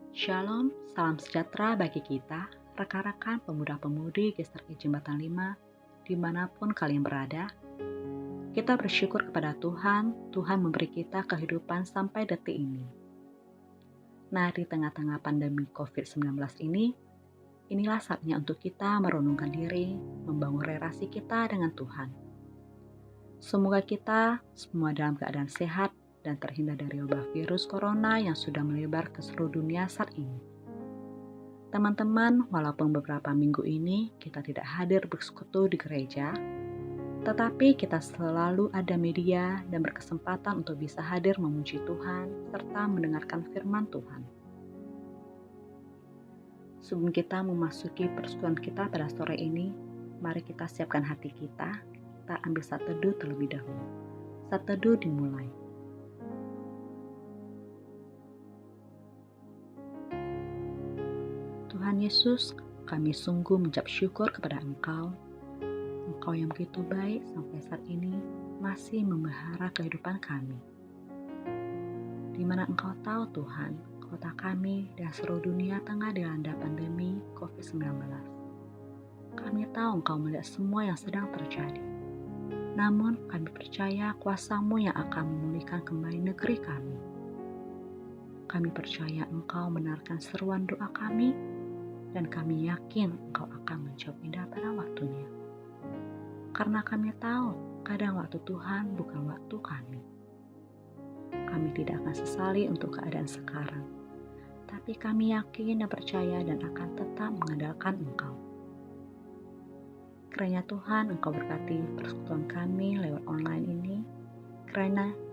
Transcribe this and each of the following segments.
Shalom, salam sejahtera bagi kita, rekan-rekan pemuda-pemudi GSRK Jembatan 5, dimanapun kalian berada. Kita bersyukur kepada Tuhan memberi kita kehidupan sampai detik ini. Nah, di tengah-tengah pandemi COVID-19 ini, inilah saatnya untuk kita merenungkan diri, membangun relasi kita dengan Tuhan. Semoga kita semua dalam keadaan sehat dan terhindar dari wabah virus corona yang sudah melebar ke seluruh dunia saat ini. Teman-teman, walaupun beberapa minggu ini kita tidak hadir bersekutu di gereja, tetapi kita selalu ada media dan berkesempatan untuk bisa hadir memuji Tuhan serta mendengarkan firman Tuhan. Sebelum kita memasuki persekutuan kita pada sore ini, mari kita siapkan hati kita ambil saat teduh terlebih dahulu. Saat teduh dimulai. Tuhan Yesus, kami sungguh mengucap syukur kepada Engkau yang begitu baik sampai saat ini masih memelihara kehidupan kami. Di mana Engkau tahu Tuhan, kota kami dan seluruh dunia tengah dilanda pandemi COVID-19. Kami tahu Engkau melihat semua yang sedang terjadi. Namun kami percaya kuasa-Mu yang akan memulihkan kembali negeri kami. Kami percaya Engkau mendengarkan seruan doa kami, dan kami yakin Engkau akan menjawab indah pada waktunya. Karena kami tahu kadang waktu Tuhan bukan waktu kami. Kami tidak akan sesali untuk keadaan sekarang, tapi kami yakin dan percaya dan akan tetap mengandalkan Engkau. Kiranya Tuhan Engkau berkati persekutuan kami lewat online ini,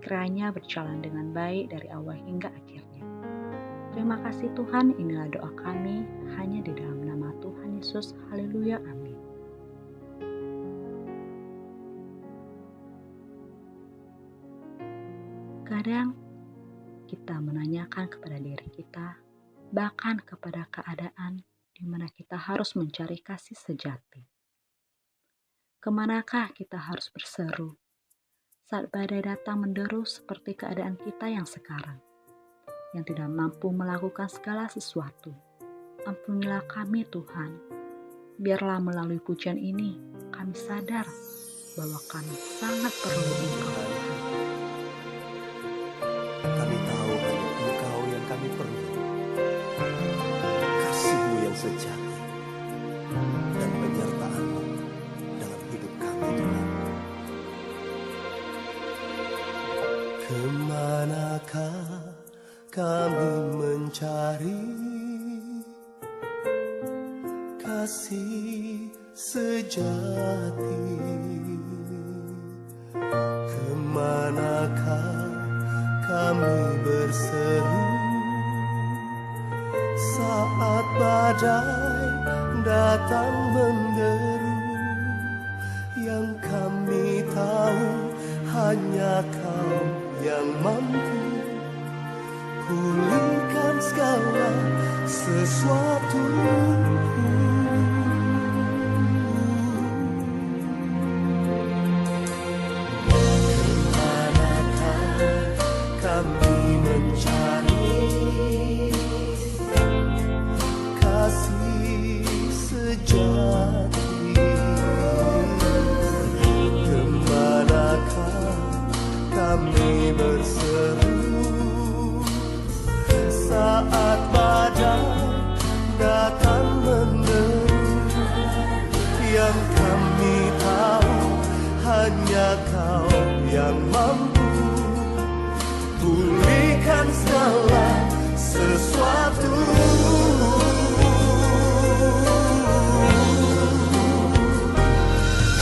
kiranya berjalan dengan baik dari awal hingga akhirnya. Terima kasih Tuhan, inilah doa kami hanya di dalam nama Tuhan Yesus. Haleluya, amin. Kadang kita menanyakan kepada diri kita, bahkan kepada keadaan di mana kita harus mencari kasih sejati. Kemanakah kita harus berseru saat badai datang menderu seperti keadaan kita yang sekarang, yang tidak mampu melakukan segala sesuatu? Ampunilah kami Tuhan. Biarlah melalui pujian ini kami sadar bahwa kami sangat perlu Engkau Tuhan. Kami tahu hanya Engkau yang kami perlu. Kasih-Mu yang sejati dan penyertaan-Mu dalam hidup kami Tuhan. Kemanakah kami mencari kasih sejati? Kemanakah kami berseru saat badai datang menderu? Yang kami tahu hanya Kau yang mampu pulihkan segala sesuatu. Kemanakah kami mencari kasih sejati? Kemanakah kami berseru saat badai datang menderu? Yang kami tahu hanya Kau yang mampu pulihkan segala sesuatu.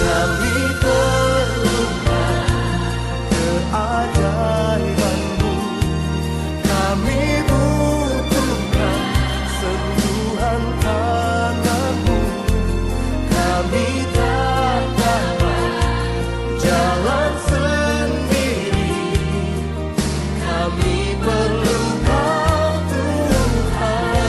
Kami perlukan keajaiban-Mu, kami butuhkan sentuhan tangan-Mu. Kami tak dapat jalan sendiri, kami perlu Kau Tuhan.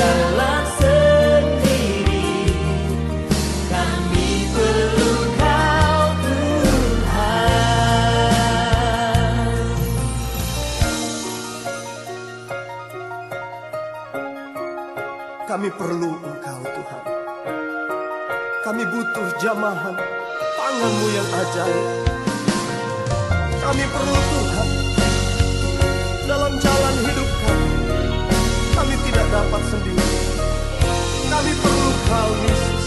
jalan sendiri. Kami perlu Kau Tuhan. Kami perlu Engkau Tuhan. Kami butuh jamahan tangan-Mu yang ajaib. Kami perlu Tuhan dalam jalan hidup kami. Kami tidak dapat sendiri. Kami perlu Kau Yesus.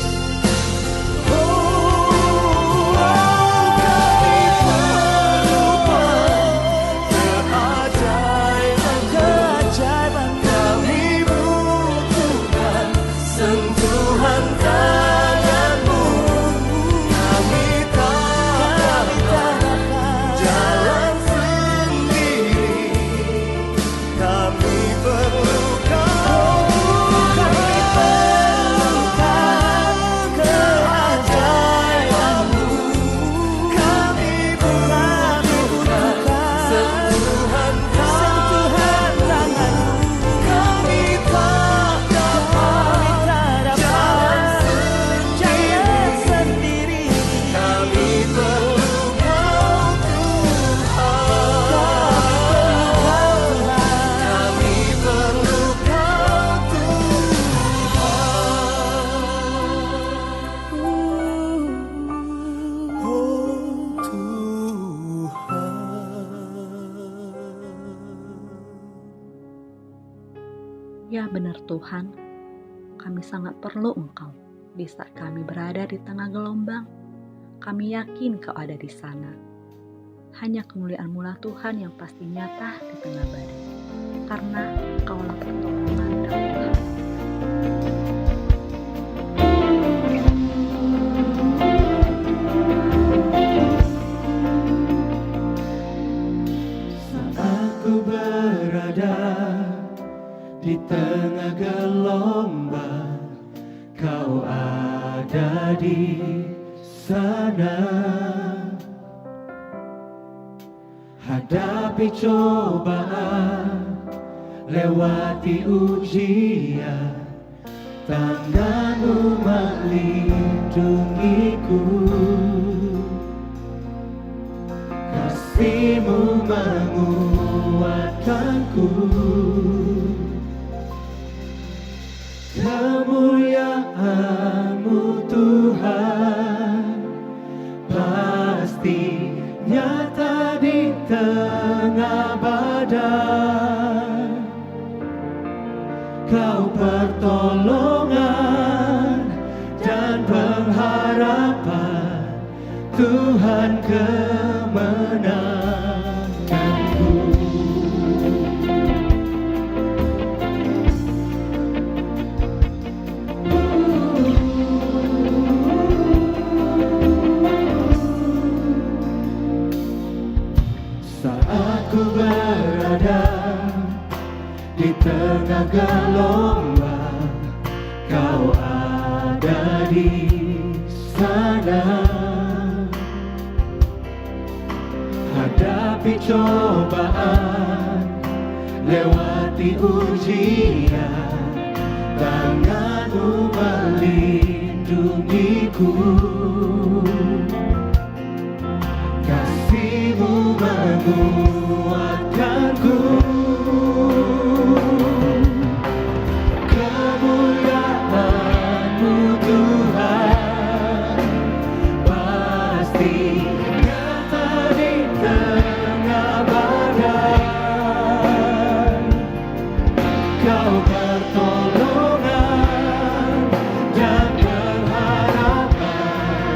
Kami perlu keajaiban. Kami butuhkan sentuhan tangan-Mu. Kami tak dapat jalan sendiri. Kami perlu Kau. Kami perlukan keajaiban-Mu. Kami butuhkan sentuhan tangan-Mu. Kami tak dapat jalan sendiri. Kami perlu Kau Tuhan. Kami perlu Kau Tuhan. Oh Tuhan. Ya benar Tuhan, kami sangat perlu Engkau. Di saat kami berada di tengah gelombang, kami yakin Kau ada di sana. Hanya kemuliaan-Mu lah Tuhan yang pasti nyata di tengah badai, karena Kaulah pertolongan dan Tuhan. Saat ku berada di tengah gelombang, Kau ada di sana. Hadapi cobaan, lewati ujian, tangan-Mu melindungiku. Kasih-Mu menguatkanku. Kemuliaan-Mu Tuhan pasti nyata di tengah badai. Kau pertolongan dan pengharapan, Tuhan kemenanganku. Saat ku berada di tengah gelombang, Kau ada di sana. Hadapi cobaan, lewati ujian, tangan-Mu melindungiku. Kasih-Mu menguatkanku. Kemuliaan-Mu Tuhan pasti nyata di tengah badai. Kau pertolongan dan pengharapan,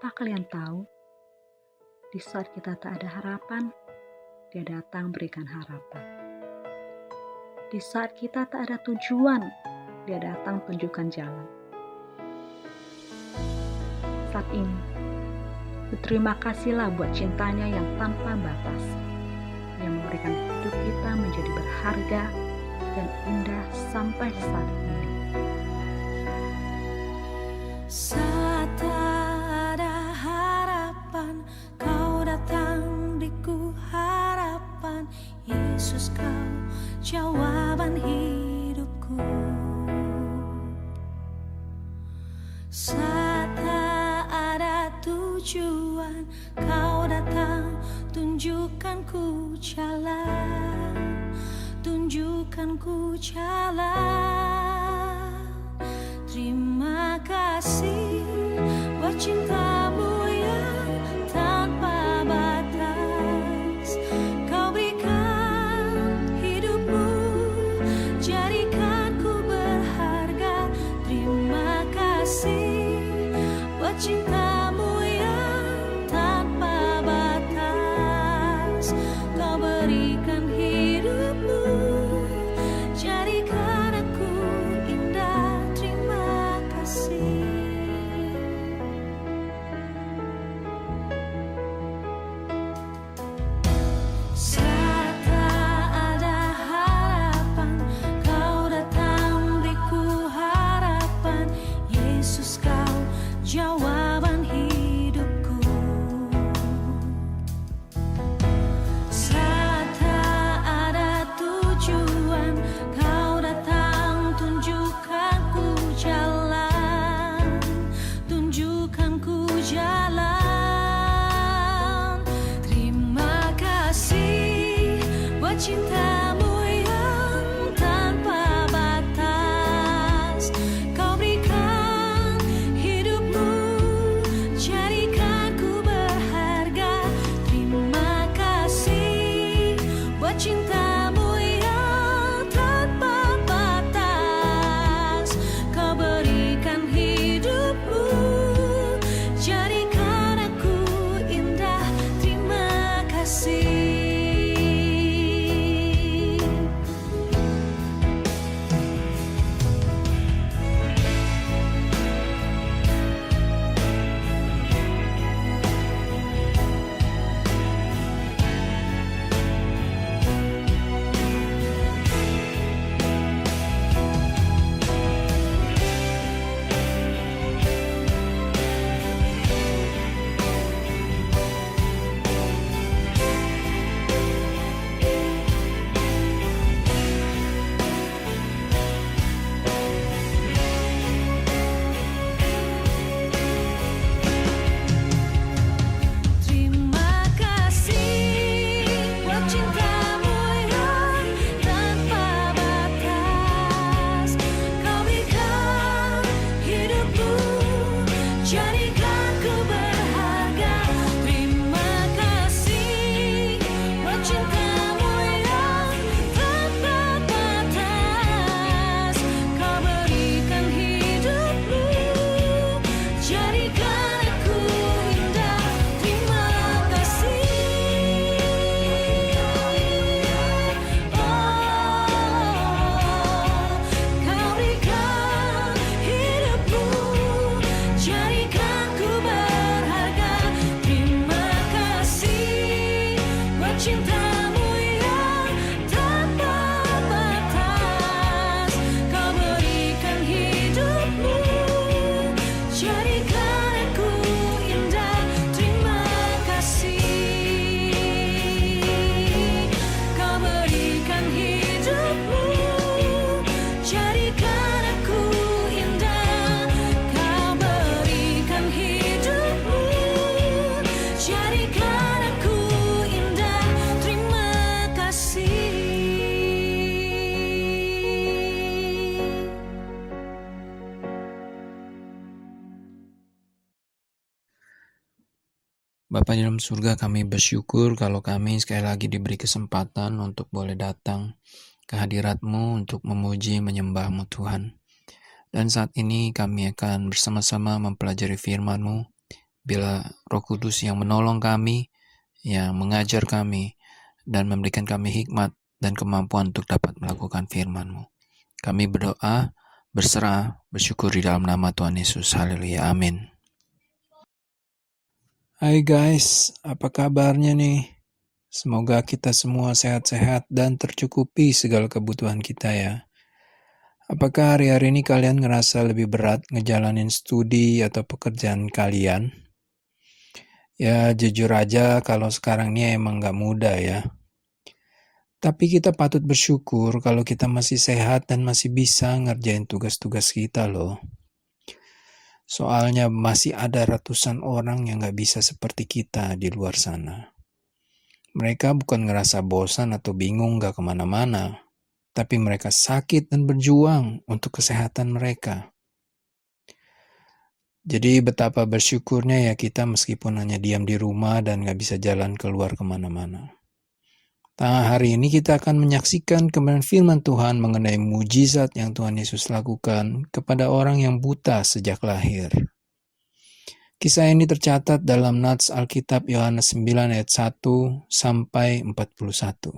Apa kalian tahu? Di saat kita tak ada harapan, Dia datang berikan harapan. Di saat kita tak ada tujuan, Dia datang tunjukkan jalan. Saat ini, berterima kasihlah buat cintanya yang tanpa batas, yang memberikan hidup kita menjadi berharga dan indah sampai saat ini. Saat tak ada harapan, Kau datang beriku harapan. Yesus, Kau jawaban hidupku. Saat tak ada tujuan, Kau datang tunjukkan ku jalan, tunjukkan ku jalan. Terima kasih buat cinta-Mu yang tanpa batas. Kau berikan hidup-Mu, jadikan ku berharga. Terima kasih buat cinta-Mu yang tanpa batas. Kau berikan hidup-Mu, jadikan aku indah. Terima kasih. Saat tak ada harapan, Kau datang beriku harapan. Yesus, Kau jawaban hidupku. Saat tak ada tujuan, Kau datang tunjukkan ku jalan, tunjukkan ku jalan. Terima kasih buat cinta-Mu yang tanpa batas. Kau berikan hidup-Mu, jadikan ku berharga. Terima kasih buat cinta-Mu yang tanpa batas. Kau berikan hidup-Mu, jadikan aku indah. Terima kasih. Terima kasih buat cinta-Mu yang tanpa batas. Kau berikan hidup-Mu, jadikan ku berharga. Terima kasih buat cinta-Mu yang tanpa batas. Kau berikan hidup-Mu, jadikan aku indah. Terima kasih. Kau berikan hidup-Mu, jadikan ku berharga. Terima kasih buat cinta-Mu yang tanpa batas. Kau berikan hidup-Mu, jadikan aku indah. Terima kasih. Kau berikan hidup-Mu, jadikan aku indah. Kau berikan hidup-Mu, jadikan aku indah. Terima kasih. Bapa di dalam surga, kami bersyukur kalau kami sekali lagi diberi kesempatan untuk boleh datang ke hadirat-Mu untuk memuji menyembah-Mu Tuhan. Dan saat ini kami akan bersama-sama mempelajari firman-Mu. bila Roh Kudus yang menolong kami, yang mengajar kami, dan memberikan kami hikmat dan kemampuan untuk dapat melakukan firman-Mu. Kami berdoa, berserah, bersyukur di dalam nama Tuhan Yesus. Haleluya. Amin. Hai guys, apa kabarnya nih? Semoga kita semua sehat-sehat dan tercukupi segala kebutuhan kita ya. Apakah hari-hari ini kalian ngerasa lebih berat ngejalanin studi atau pekerjaan kalian? Ya jujur aja kalau sekarang ini emang gak mudah ya. Tapi kita patut bersyukur kalau kita masih sehat dan masih bisa ngerjain tugas-tugas kita loh. Soalnya masih ada ratusan orang yang gak bisa seperti kita di luar sana. Mereka bukan ngerasa bosan atau bingung gak kemana-mana, tapi mereka sakit dan berjuang untuk kesehatan mereka. Jadi betapa bersyukurnya ya kita meskipun hanya diam di rumah dan gak bisa jalan keluar kemana-mana. Nah, hari ini kita akan menyaksikan kebenaran firman Tuhan mengenai mujizat yang Tuhan Yesus lakukan kepada orang yang buta sejak lahir. Kisah ini tercatat dalam Nats Alkitab Yohanes 9 ayat 1 sampai 41.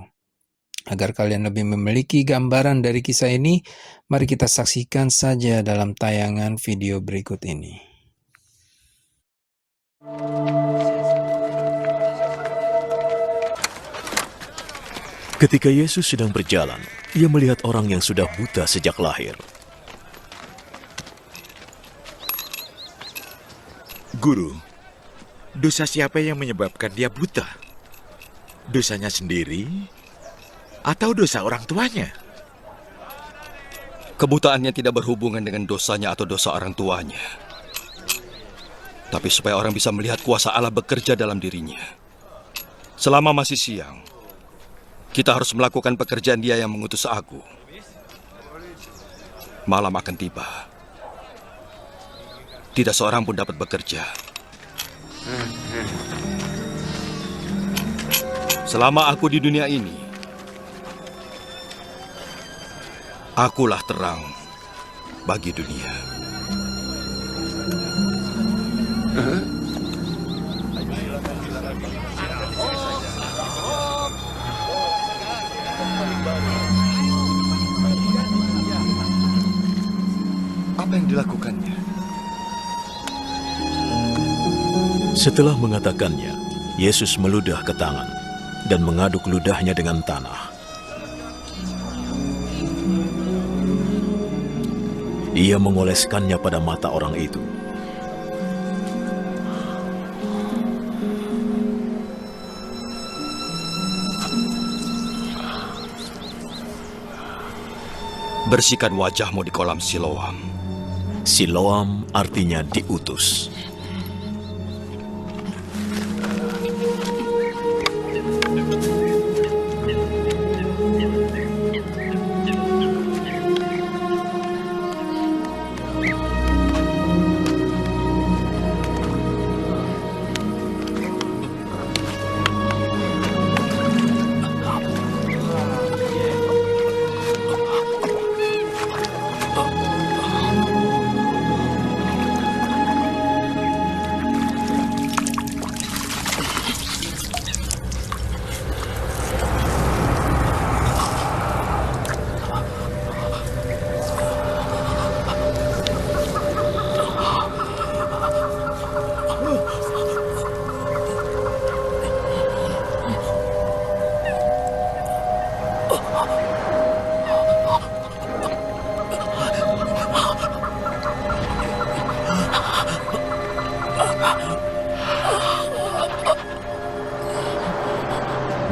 Agar kalian lebih memiliki gambaran dari kisah ini, mari kita saksikan saja dalam tayangan video berikut ini. Ketika Yesus sedang berjalan, ia melihat orang yang sudah buta sejak lahir. Guru, dosa siapa yang menyebabkan dia buta? Dosanya sendiri atau dosa orang tuanya? Kebutaannya tidak berhubungan dengan dosanya atau dosa orang tuanya. Tapi supaya orang bisa melihat kuasa Allah bekerja dalam dirinya. Selama masih siang, kita harus melakukan pekerjaan Dia yang mengutus aku. Malam akan tiba. Tidak seorang pun dapat bekerja. Selama aku di dunia ini, akulah terang bagi dunia. Apa yang dilakukannya? Setelah mengatakannya, Yesus meludah ke tangan dan mengaduk ludahnya dengan tanah. Ia mengoleskannya pada mata orang itu. Bersihkan wajahmu di kolam Siloam. Siloam artinya diutus.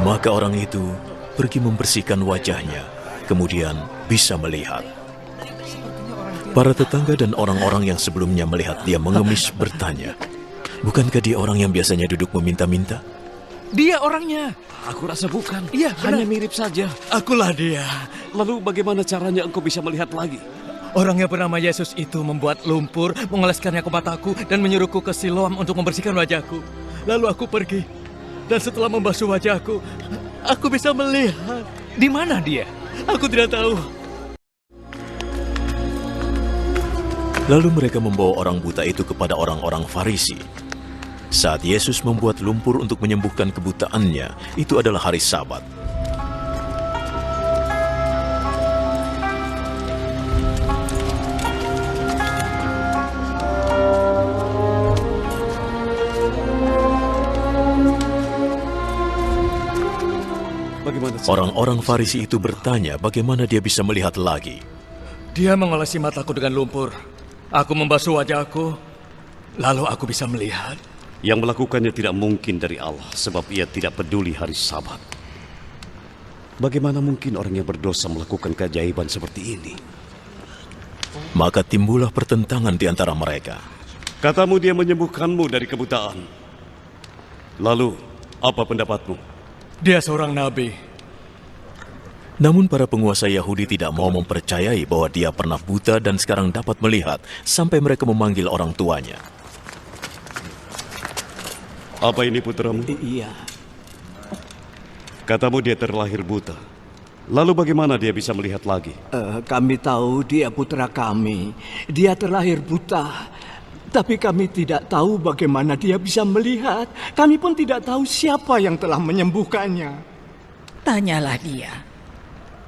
Maka orang itu pergi membersihkan wajahnya, kemudian bisa melihat. Para tetangga dan orang-orang yang sebelumnya melihat dia mengemis bertanya, "Bukankah dia orang yang biasanya duduk meminta-minta?" Dia orangnya. Aku rasa bukan. Iya, hanya mirip saja. Akulah dia. Lalu bagaimana caranya engkau bisa melihat lagi? Orang yang bernama Yesus itu membuat lumpur, mengoleskannya ke mataku, dan menyuruhku ke Siloam untuk membersihkan wajahku. Lalu aku pergi. Dan setelah membasuh wajahku, aku bisa melihat. Di mana dia? Aku tidak tahu. Lalu mereka membawa orang buta itu kepada orang-orang Farisi. Saat Yesus membuat lumpur untuk menyembuhkan kebutaannya, itu adalah hari Sabat. Bagaimana Orang-orang Farisi itu bertanya bagaimana dia bisa melihat lagi. Dia mengolesi mataku dengan lumpur. Aku membasuh wajahku, lalu aku bisa melihat. Yang melakukannya tidak mungkin dari Allah, sebab ia tidak peduli hari Sabat. Bagaimana mungkin orang yang berdosa melakukan keajaiban seperti ini? Maka timbullah pertentangan di antara mereka. Katamu dia menyembuhkanmu dari kebutaan. Lalu, apa pendapatmu? Dia seorang nabi. Namun para penguasa Yahudi tidak mau mempercayai bahwa dia pernah buta dan sekarang dapat melihat, sampai mereka memanggil orang tuanya. Apa ini putramu? Iya, Katamu dia terlahir buta. Lalu bagaimana dia bisa melihat lagi? kami tahu dia putra kami. Dia terlahir buta. Tapi kami tidak tahu bagaimana dia bisa melihat. Kami pun tidak tahu siapa yang telah menyembuhkannya. Tanyalah dia.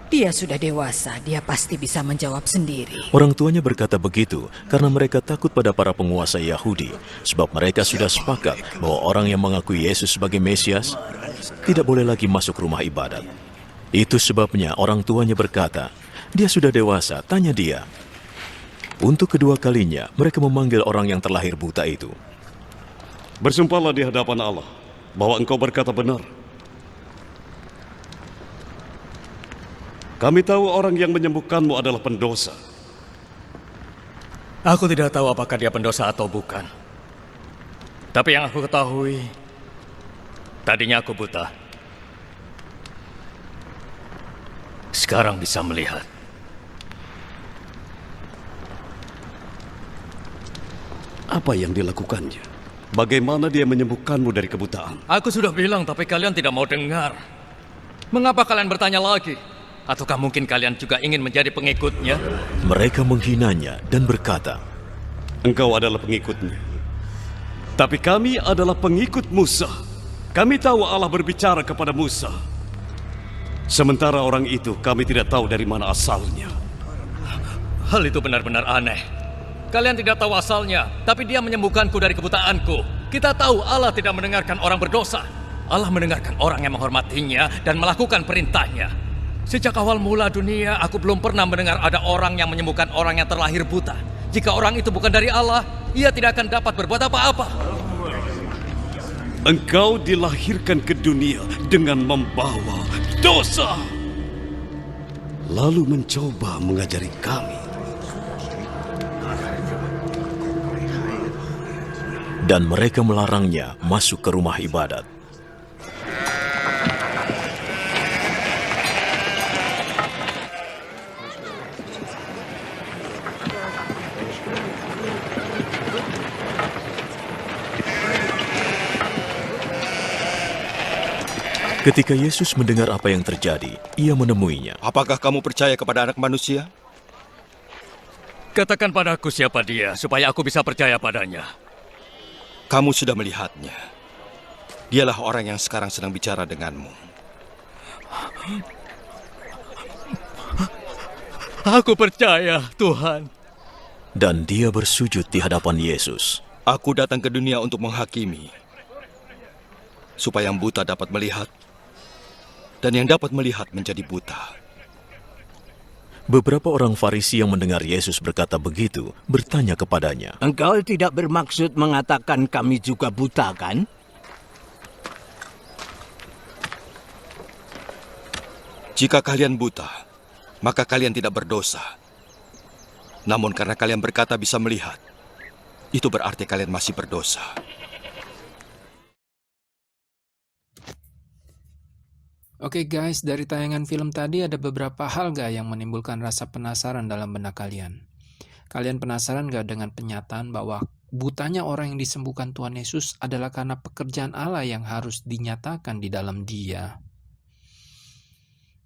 Dia sudah dewasa, dia pasti bisa menjawab sendiri. Orang tuanya berkata begitu karena mereka takut pada para penguasa Yahudi, sebab mereka sudah sepakat bahwa orang yang mengakui Yesus sebagai Mesias tidak boleh lagi masuk rumah ibadat. Itu sebabnya orang tuanya berkata, dia sudah dewasa, tanya dia. Untuk kedua kalinya, mereka memanggil orang yang terlahir buta itu. Bersumpahlah di hadapan Allah bahwa engkau berkata benar. Kami tahu orang yang menyembuhkanmu adalah pendosa. Aku tidak tahu apakah dia pendosa atau bukan. Tapi yang aku ketahui, tadinya aku buta. Sekarang bisa melihat. Apa yang dilakukannya? Bagaimana dia menyembuhkanmu dari kebutaan? Aku sudah bilang, tapi kalian tidak mau dengar. Mengapa kalian bertanya lagi? Ataukah mungkin kalian juga ingin menjadi pengikutnya? Mereka menghinanya dan berkata, Engkau adalah pengikutnya. Tapi kami adalah pengikut Musa. Kami tahu Allah berbicara kepada Musa. Sementara orang itu kami tidak tahu dari mana asalnya. Hal itu benar-benar aneh. Kalian tidak tahu asalnya, tapi dia menyembuhkanku dari kebutaanku. Kita tahu Allah tidak mendengarkan orang berdosa. Allah mendengarkan orang yang menghormatinya dan melakukan perintahnya. Sejak awal mula dunia, aku belum pernah mendengar ada orang yang menyembuhkan orang yang terlahir buta. Jika orang itu bukan dari Allah, ia tidak akan dapat berbuat apa-apa. Engkau dilahirkan ke dunia dengan membawa dosa. Lalu mencoba mengajari kami. dan mereka melarangnya masuk ke rumah ibadat. Ketika Yesus mendengar apa yang terjadi, ia menemuinya. Apakah kamu percaya kepada Anak Manusia? Katakan padaku siapa dia, supaya aku bisa percaya padanya. Kamu sudah melihatnya. Dialah orang yang sekarang sedang bicara denganmu. Aku percaya, Tuhan. Dan dia bersujud di hadapan Yesus. Aku datang ke dunia untuk menghakimi, supaya yang buta dapat melihat, dan yang dapat melihat menjadi buta. Beberapa orang Farisi yang mendengar Yesus berkata begitu, bertanya kepadanya, Engkau tidak bermaksud mengatakan kami juga buta, kan? Jika kalian buta, maka kalian tidak berdosa. Namun karena kalian berkata bisa melihat, itu berarti kalian masih berdosa. Oke guys, dari tayangan film tadi ada beberapa hal gak yang menimbulkan rasa penasaran dalam benak kalian? Kalian penasaran gak dengan penyataan bahwa butanya orang yang disembuhkan Tuhan Yesus adalah karena pekerjaan Allah yang harus dinyatakan di dalam dia?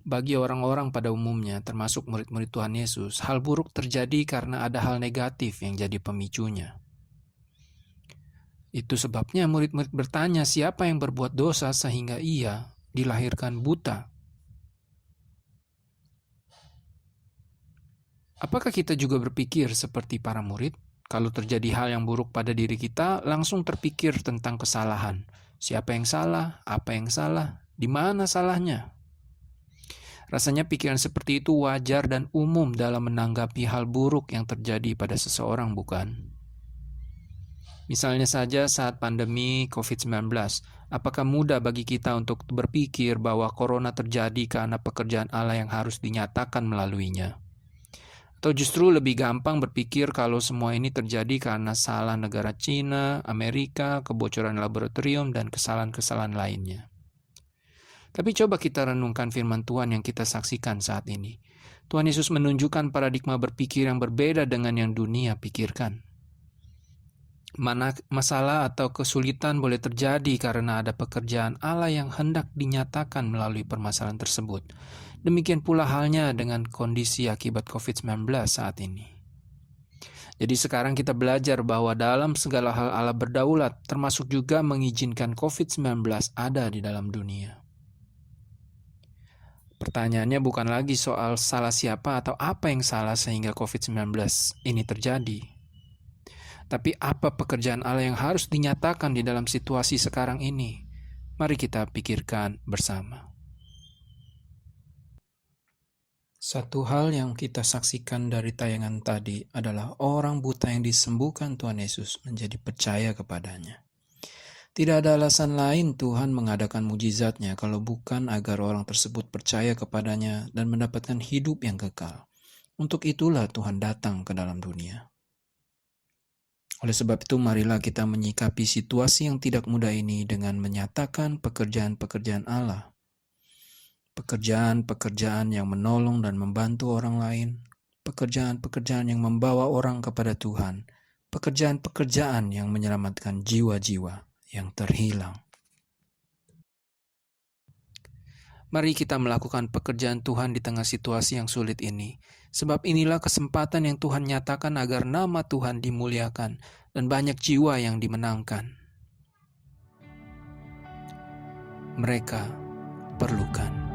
Bagi orang-orang pada umumnya, termasuk murid-murid Tuhan Yesus, hal buruk terjadi karena ada hal negatif yang jadi pemicunya. Itu sebabnya murid-murid bertanya siapa yang berbuat dosa sehingga ia dilahirkan buta. Apakah kita juga berpikir seperti para murid? Kalau terjadi hal yang buruk pada diri kita, langsung terpikir tentang kesalahan. Siapa yang salah? Apa yang salah? Di mana salahnya? Rasanya pikiran seperti itu wajar dan umum dalam menanggapi hal buruk yang terjadi pada seseorang, bukan? Misalnya saja saat pandemi COVID-19, apakah mudah bagi kita untuk berpikir bahwa corona terjadi karena pekerjaan Allah yang harus dinyatakan melaluinya? Atau justru lebih gampang berpikir kalau semua ini terjadi karena salah negara Cina, Amerika, kebocoran laboratorium, dan kesalahan-kesalahan lainnya. Tapi coba kita renungkan firman Tuhan yang kita saksikan saat ini. Tuhan Yesus menunjukkan paradigma berpikir yang berbeda dengan yang dunia pikirkan. Masalah atau kesulitan boleh terjadi karena ada pekerjaan Allah yang hendak dinyatakan melalui permasalahan tersebut. Demikian pula halnya dengan kondisi akibat COVID-19 saat ini. Jadi sekarang kita belajar bahwa dalam segala hal Allah berdaulat, termasuk juga mengizinkan COVID-19 ada di dalam dunia. Pertanyaannya bukan lagi soal salah siapa atau apa yang salah sehingga COVID-19 ini terjadi. Tapi apa pekerjaan Allah yang harus dinyatakan di dalam situasi sekarang ini? Mari kita pikirkan bersama. Satu hal yang kita saksikan dari tayangan tadi adalah orang buta yang disembuhkan Tuhan Yesus menjadi percaya kepadanya. Tidak ada alasan lain Tuhan mengadakan mujizatnya kalau bukan agar orang tersebut percaya kepadanya dan mendapatkan hidup yang kekal. Untuk itulah Tuhan datang ke dalam dunia. Oleh sebab itu marilah kita menyikapi situasi yang tidak mudah ini dengan menyatakan pekerjaan-pekerjaan Allah. Pekerjaan-pekerjaan yang menolong dan membantu orang lain, pekerjaan-pekerjaan yang membawa orang kepada Tuhan, pekerjaan-pekerjaan yang menyelamatkan jiwa-jiwa yang terhilang. Mari kita melakukan pekerjaan Tuhan di tengah situasi yang sulit ini, sebab inilah kesempatan yang Tuhan nyatakan agar nama Tuhan dimuliakan dan banyak jiwa yang dimenangkan. Mereka perlukan.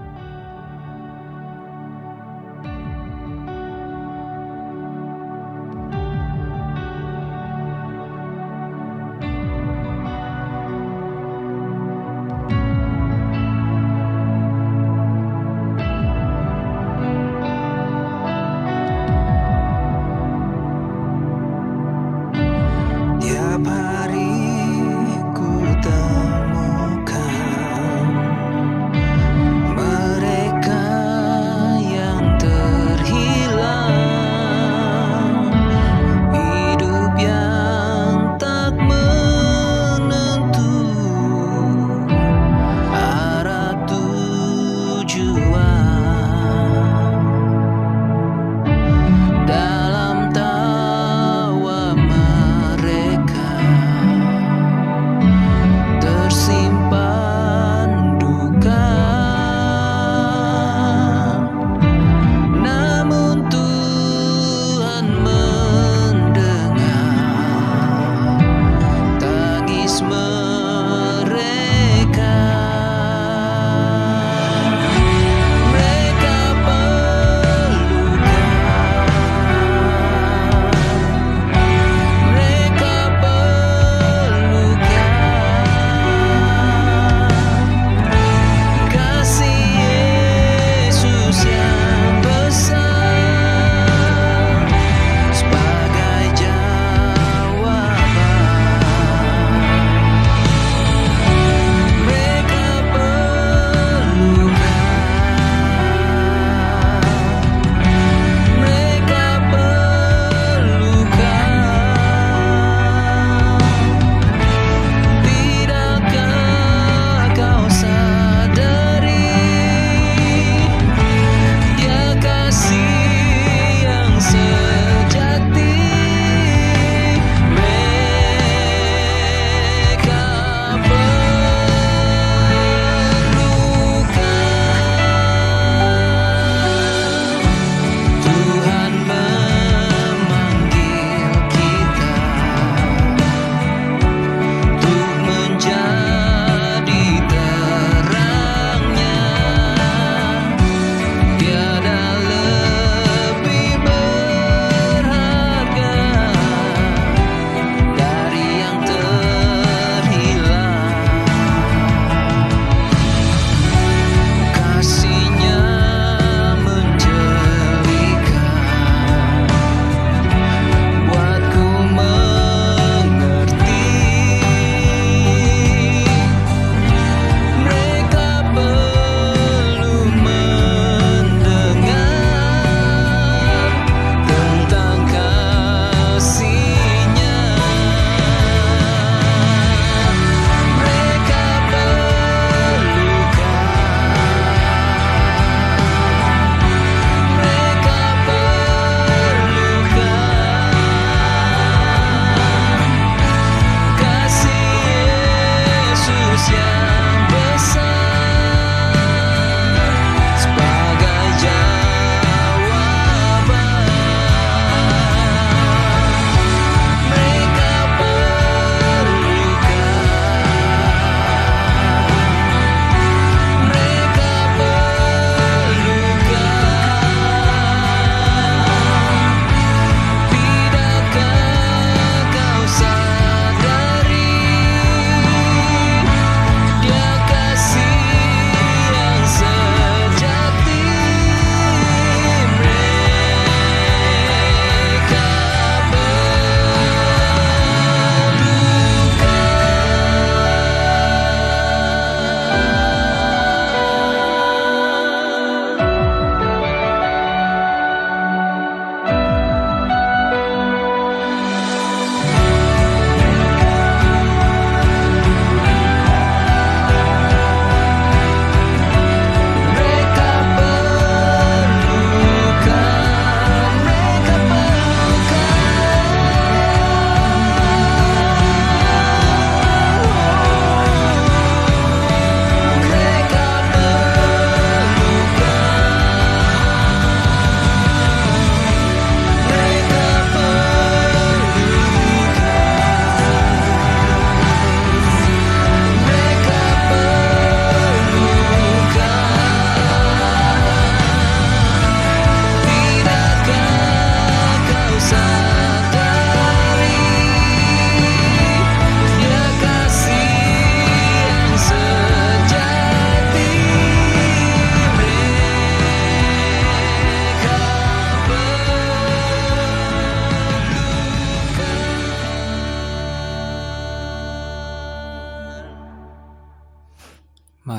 Tiap hari ku temukan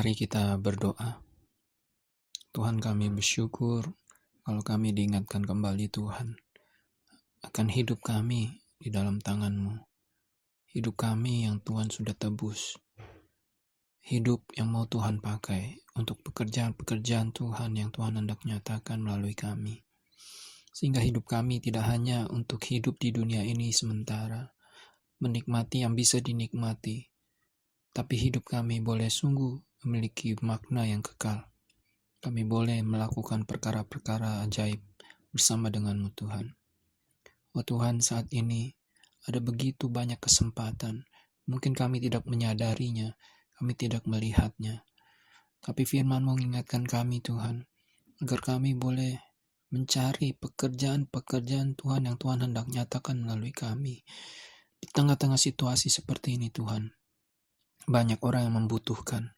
Mari kita berdoa. Tuhan, kami bersyukur kalau kami diingatkan kembali Tuhan akan hidup kami di dalam tangan-Mu. Hidup kami yang Tuhan sudah tebus. Hidup yang mau Tuhan pakai untuk pekerjaan-pekerjaan Tuhan yang Tuhan hendak nyatakan melalui kami. Sehingga hidup kami tidak hanya untuk hidup di dunia ini sementara, menikmati yang bisa dinikmati, tapi hidup kami boleh sungguh memiliki makna yang kekal. Kami boleh melakukan perkara-perkara ajaib bersama dengan-Mu Tuhan. Oh Tuhan, saat ini ada begitu banyak kesempatan. Mungkin kami tidak menyadarinya, kami tidak melihatnya. Tapi firman-Mu mengingatkan kami Tuhan, agar kami boleh mencari pekerjaan-pekerjaan Tuhan yang Tuhan hendak nyatakan melalui kami. Di tengah-tengah situasi seperti ini Tuhan, banyak orang yang membutuhkan.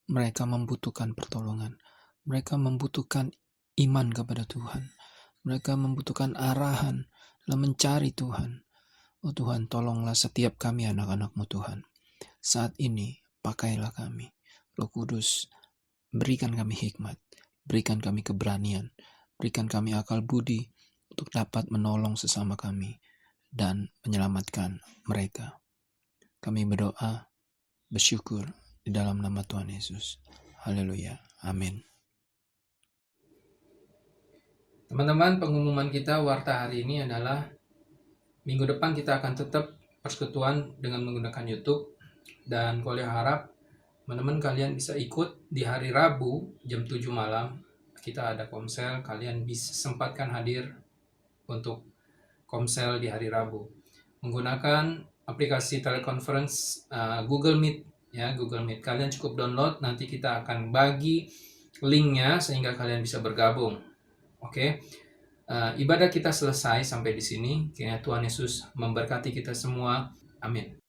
Mereka membutuhkan pertolongan. Mereka membutuhkan iman kepada Tuhan. Mereka membutuhkan arahan dalam mencari Tuhan. Oh Tuhan, tolonglah setiap kami anak-anak-Mu Tuhan. Saat ini, pakailah kami. Roh Kudus, berikan kami hikmat. Berikan kami keberanian. Berikan kami akal budi untuk dapat menolong sesama kami dan menyelamatkan mereka. Kami berdoa, bersyukur di dalam nama Tuhan Yesus. Haleluya. Amin. Teman-teman, pengumuman kita warta hari ini adalah minggu depan kita akan tetap persekutuan dengan menggunakan YouTube. Dan Kolya harap teman-teman kalian bisa ikut di hari Rabu jam 7 malam. Kita ada komsel, kalian bisa sempatkan hadir untuk komsel di hari Rabu. Menggunakan aplikasi teleconference Google Meet. Ya, Google Meet. Kalian cukup download, nanti kita akan bagi linknya sehingga kalian bisa bergabung. Oke, ibadah kita selesai sampai di sini. Kiranya Tuhan Yesus memberkati kita semua. Amin.